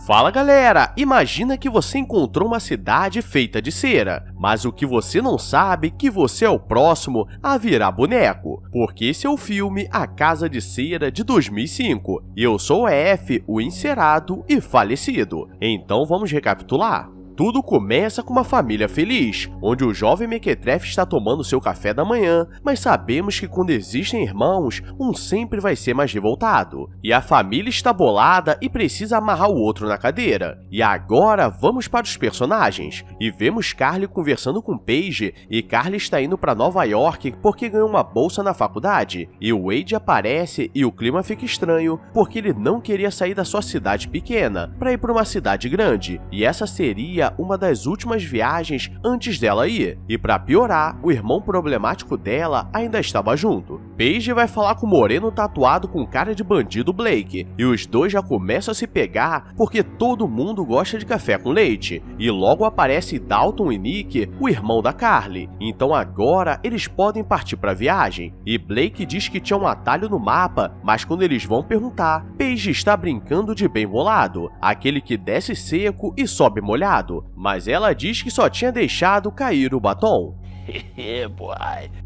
Fala galera, imagina que você encontrou uma cidade feita de cera, mas o que você não sabe é que você é o próximo a virar boneco, porque esse é o filme A Casa de Cera de 2005, e eu sou o F, o encerado e falecido. Então vamos recapitular. Tudo começa com uma família feliz, onde o jovem Mequetrefe está tomando seu café da manhã, mas sabemos que quando existem irmãos, um sempre vai ser mais revoltado. E a família está bolada e precisa amarrar o outro na cadeira. E agora vamos para os personagens. E vemos Carly conversando com Paige, e Carly está indo para Nova York porque ganhou uma bolsa na faculdade. E o Wade aparece e o clima fica estranho, porque ele não queria sair da sua cidade pequena para ir para uma cidade grande. E essa seria uma das últimas viagens antes dela ir, e para piorar, o irmão problemático dela ainda estava junto. Paige vai falar com o moreno tatuado com cara de bandido Blake, e os dois já começam a se pegar porque todo mundo gosta de café com leite, e logo aparece Dalton e Nick, o irmão da Carly. Então agora eles podem partir para a viagem, e Blake diz que tinha um atalho no mapa, mas quando eles vão perguntar, Paige está brincando de bem bolado, aquele que desce seco e sobe molhado. Mas ela diz que só tinha deixado cair o batom.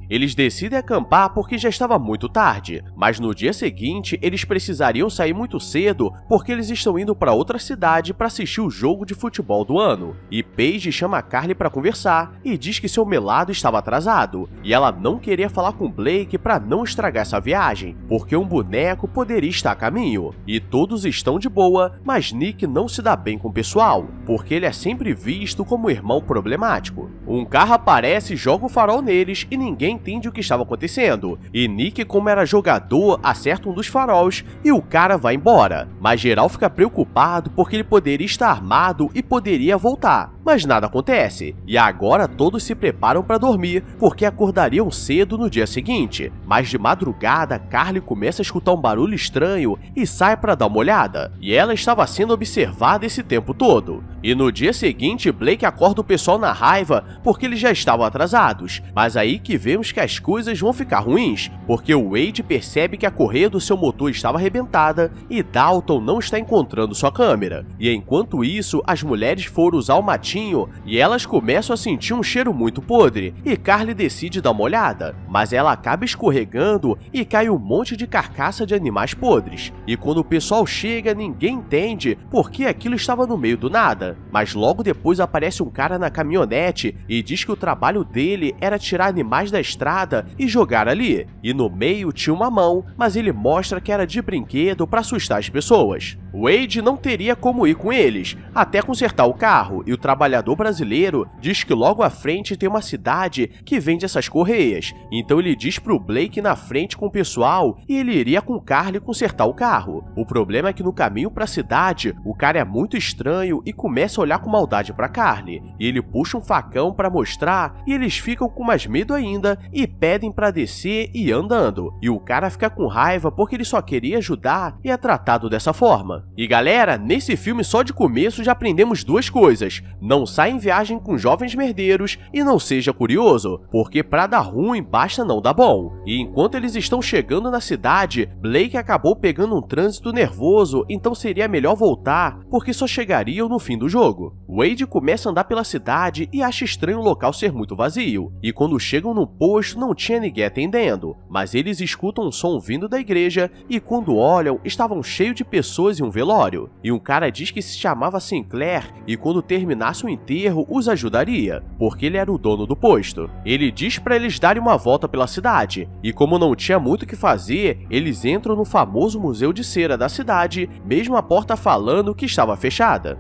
Eles decidem acampar porque já estava muito tarde, mas no dia seguinte eles precisariam sair muito cedo porque eles estão indo para outra cidade para assistir o jogo de futebol do ano. E Paige chama a Carly para conversar e diz que seu melado estava atrasado, e ela não queria falar com Blake para não estragar essa viagem, porque um boneco poderia estar a caminho. E todos estão de boa, mas Nick não se dá bem com o pessoal, porque ele é sempre visto como um irmão problemático. Um carro aparece e joga o farol neles e ninguém entende o que estava acontecendo, e Nick, como era jogador, acerta um dos faróis e o cara vai embora, mas geral fica preocupado porque ele poderia estar armado e poderia voltar, mas nada acontece, e agora todos se preparam para dormir porque acordariam cedo no dia seguinte, mas de madrugada Carly começa a escutar um barulho estranho e sai para dar uma olhada, e ela estava sendo observada esse tempo todo. E no dia seguinte Blake acorda o pessoal na raiva porque eles já estavam atrasados, mas aí que vemos que as coisas vão ficar ruins, porque o Wade percebe que a correia do seu motor estava arrebentada e Dalton não está encontrando sua câmera. E enquanto isso, as mulheres foram usar o matinho e elas começam a sentir um cheiro muito podre, e Carly decide dar uma olhada, mas ela acaba escorregando e cai um monte de carcaça de animais podres. E quando o pessoal chega, ninguém entende por que aquilo estava no meio do nada, mas logo depois aparece um cara na caminhonete e diz que o trabalho dele era tirar animais da estrada e jogar ali, e no meio tinha uma mão, mas ele mostra que era de brinquedo para assustar as pessoas. Wade não teria como ir com eles, até consertar o carro, e o trabalhador brasileiro diz que logo à frente tem uma cidade que vende essas correias, então ele diz pro Blake ir na frente com o pessoal e ele iria com Carly consertar o carro. O problema é que no caminho para a cidade, o cara é muito estranho e começa a olhar com maldade para Carly, e ele puxa um facão para mostrar e eles ficam com mais medo ainda e pedem para descer e ir andando, e o cara fica com raiva porque ele só queria ajudar e é tratado dessa forma. E galera, nesse filme só de começo já aprendemos duas coisas: não saia em viagem com jovens merdeiros e não seja curioso, porque pra dar ruim basta não dar bom. E enquanto eles estão chegando na cidade, Blake acabou pegando um trânsito nervoso, então seria melhor voltar porque só chegariam no fim do jogo. Wade começa a andar pela cidade e acha estranho o local ser muito vazio, e quando chegam no posto não tinha ninguém atendendo, mas eles escutam um som vindo da igreja e quando olham estavam cheios de pessoas em um velório, e um cara diz que se chamava Sinclair e quando terminasse o enterro os ajudaria, porque ele era o dono do posto. Ele diz para eles darem uma volta pela cidade, e como não tinha muito o que fazer, eles entram no famoso museu de cera da cidade, mesmo a porta falando que estava fechada.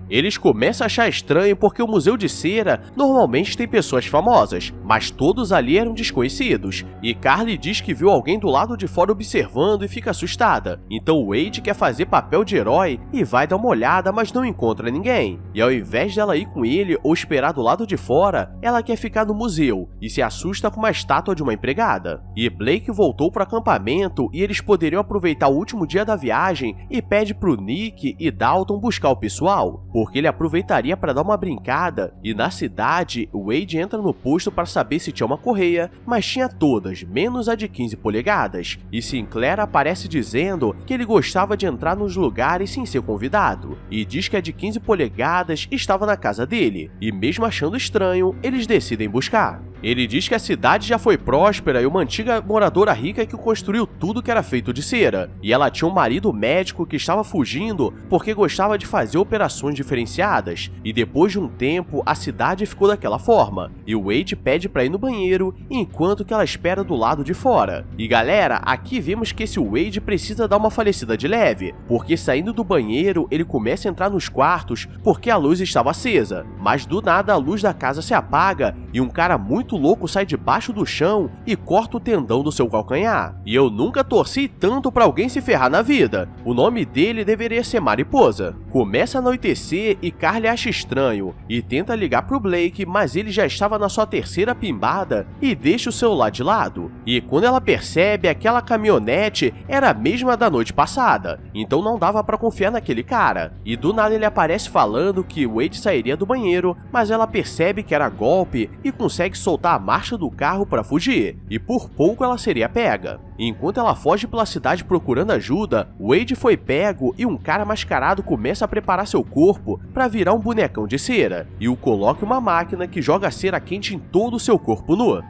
Eles começam a achar estranho porque o Museu de Cera normalmente tem pessoas famosas, mas todos ali eram desconhecidos, e Carly diz que viu alguém do lado de fora observando e fica assustada. Então Wade quer fazer papel de herói e vai dar uma olhada, mas não encontra ninguém. E ao invés dela ir com ele ou esperar do lado de fora, ela quer ficar no museu e se assusta com uma estátua de uma empregada. E Blake voltou para o acampamento e eles poderiam aproveitar o último dia da viagem e pede pro Nick e Dalton buscar o pessoal. porque ele aproveitaria para dar uma brincada, e na cidade, Wade entra no posto para saber se tinha uma correia, mas tinha todas, menos a de 15 polegadas, e Sinclair aparece dizendo que ele gostava de entrar nos lugares sem ser convidado, e diz que a de 15 polegadas estava na casa dele, e mesmo achando estranho, eles decidem buscar. Ele diz que a cidade já foi próspera e uma antiga moradora rica que construiu tudo que era feito de cera, e ela tinha um marido médico que estava fugindo porque gostava de fazer operações diferenciadas, e depois de um tempo a cidade ficou daquela forma, e o Wade pede para ir no banheiro enquanto que ela espera do lado de fora. E galera, aqui vemos que esse Wade precisa dar uma falecida de leve, porque saindo do banheiro ele começa a entrar nos quartos porque a luz estava acesa, mas do nada a luz da casa se apaga e um cara muito louco sai debaixo do chão e corta o tendão do seu calcanhar. E eu nunca torci tanto pra alguém se ferrar na vida. O nome dele deveria ser Mariposa. Começa a anoitecer e Carly acha estranho e tenta ligar pro Blake, mas ele já estava na sua terceira pimbada e deixa o celular de lado. E quando ela percebe, aquela caminhonete era a mesma da noite passada, então não dava pra confiar naquele cara. E do nada ele aparece falando que Wade sairia do banheiro, mas ela percebe que era golpe e consegue soltar a marcha do carro para fugir, e por pouco ela seria pega. Enquanto ela foge pela cidade procurando ajuda, Wade foi pego e um cara mascarado começa a preparar seu corpo para virar um bonecão de cera, e o coloca em uma máquina que joga cera quente em todo o seu corpo nu.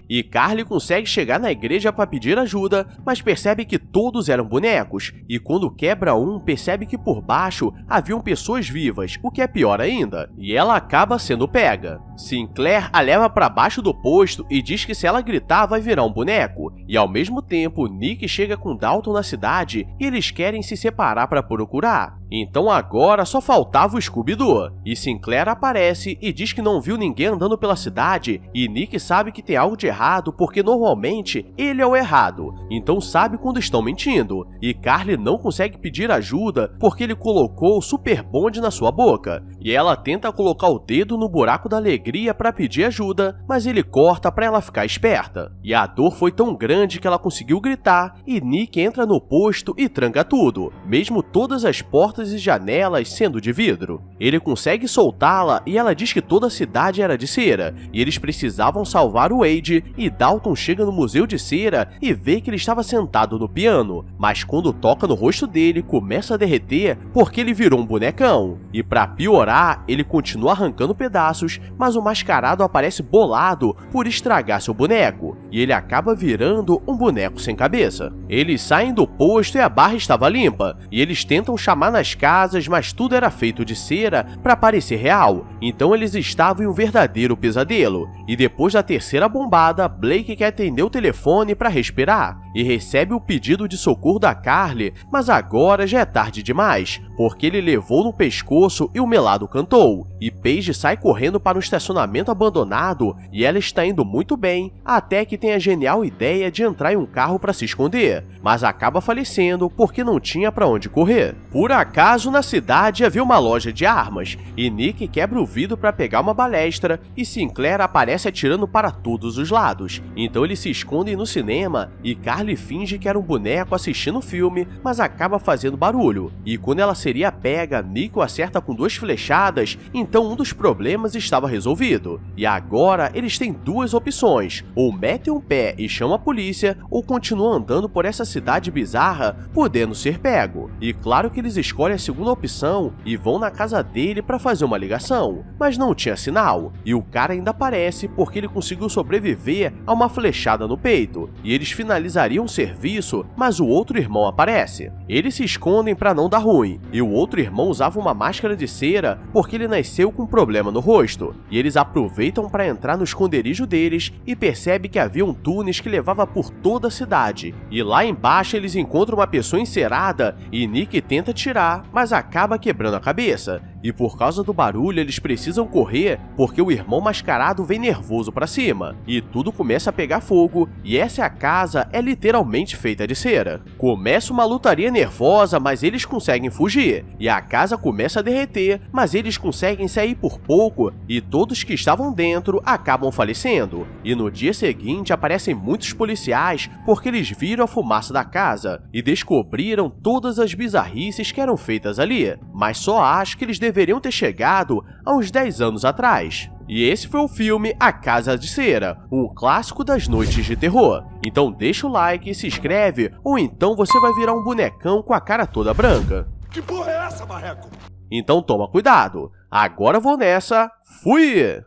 E Carly consegue chegar na igreja para pedir ajuda, mas percebe que todos eram bonecos, e quando quebra um, percebe que por baixo haviam pessoas vivas, o que é pior ainda, e ela acaba sendo pega. Sinclair a leva para baixo do posto e diz que se ela gritar vai virar um boneco, e ao mesmo tempo Nick chega com Dalton na cidade e eles querem se separar para procurar. Então agora só faltava o Scooby-Doo, e Sinclair aparece e diz que não viu ninguém andando pela cidade, e Nick sabe que tem algo de errado porque normalmente ele é o errado, então sabe quando estão mentindo, e Carly não consegue pedir ajuda porque ele colocou o Super Bond na sua boca, e ela tenta colocar o dedo no buraco da alegria para pedir ajuda, mas ele corta para ela ficar esperta, e a dor foi tão grande que ela conseguiu gritar, e Nick entra no posto e tranca tudo, mesmo todas as portas e janelas sendo de vidro. Ele consegue soltá-la e ela diz que toda a cidade era de cera, e eles precisavam salvar o Wade, e Dalton chega no museu de cera e vê que ele estava sentado no piano, mas quando toca no rosto dele, começa a derreter porque ele virou um bonecão. E para piorar, ele continua arrancando pedaços, mas o mascarado aparece bolado por estragar seu boneco, e ele acaba virando um boneco sem cabeça. Eles saem do posto e a barra estava limpa, e eles tentam chamar nas casas, mas tudo era feito de cera para parecer real, então eles estavam em um verdadeiro pesadelo. E depois da terceira bombada, Blake quer atender o telefone para respirar, e recebe o pedido de socorro da Carly, mas agora já é tarde demais, porque ele levou no pescoço e o melado cantou, e Paige sai correndo para um estacionamento abandonado, e ela está indo muito bem, até que tem a genial ideia de entrar em um carro para se esconder, mas acaba falecendo porque não tinha para onde correr. Por acaso, na cidade havia uma loja de armas, e Nick quebra o vidro para pegar uma balestra, e Sinclair aparece atirando para todos os lados, então eles se escondem no cinema, e Carly finge que era um boneco assistindo o filme, mas acaba fazendo barulho, e quando ela seria pega, Nick o acerta com 2 flechadas, então um dos problemas estava resolvido, e agora eles têm 2 opções, ou metem um pé e chamam a polícia, ou continuam andando por essa cidade bizarra, podendo ser pego. E claro que eles escolhem a segunda opção e vão na casa dele para fazer uma ligação, mas não tinha sinal, e o cara ainda aparece porque ele conseguiu sobreviver a uma flechada no peito, e eles finalizariam o serviço, mas o outro irmão aparece. Eles se escondem para não dar ruim, e o outro irmão usava uma máscara de cera porque ele nasceu com um problema no rosto, e eles aproveitam para entrar no esconderijo deles e percebe que havia um túnel que levava por toda a cidade, e lá embaixo eles encontram uma pessoa encerada e Nick tenta tirar, mas acaba quebrando a cabeça, e por causa do barulho eles precisam correr porque o irmão mascarado vem nervoso pra cima, e tudo começa a pegar fogo, e essa casa é literalmente feita de cera. Começa uma lutaria nervosa, mas eles conseguem fugir, e a casa começa a derreter, mas eles conseguem sair por pouco, e todos que estavam dentro acabam falecendo. E no dia seguinte aparecem muitos policiais porque eles viram a fumaça da casa e descobriram todas as bizarrices que eram feitas ali, mas só acho que eles deveriam ter chegado há uns 10 anos atrás. E esse foi o filme A Casa de Cera, um clássico das noites de terror. Então deixa o like, se inscreve, ou então você vai virar um bonecão com a cara toda branca. Que porra é essa, marreco? Então toma cuidado. Agora vou nessa. Fui!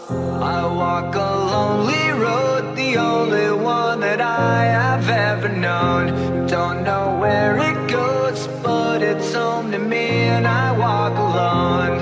I walk a lonely road, the only one that I have ever known. Don't know where it goes, but it's home to me and I walk alone.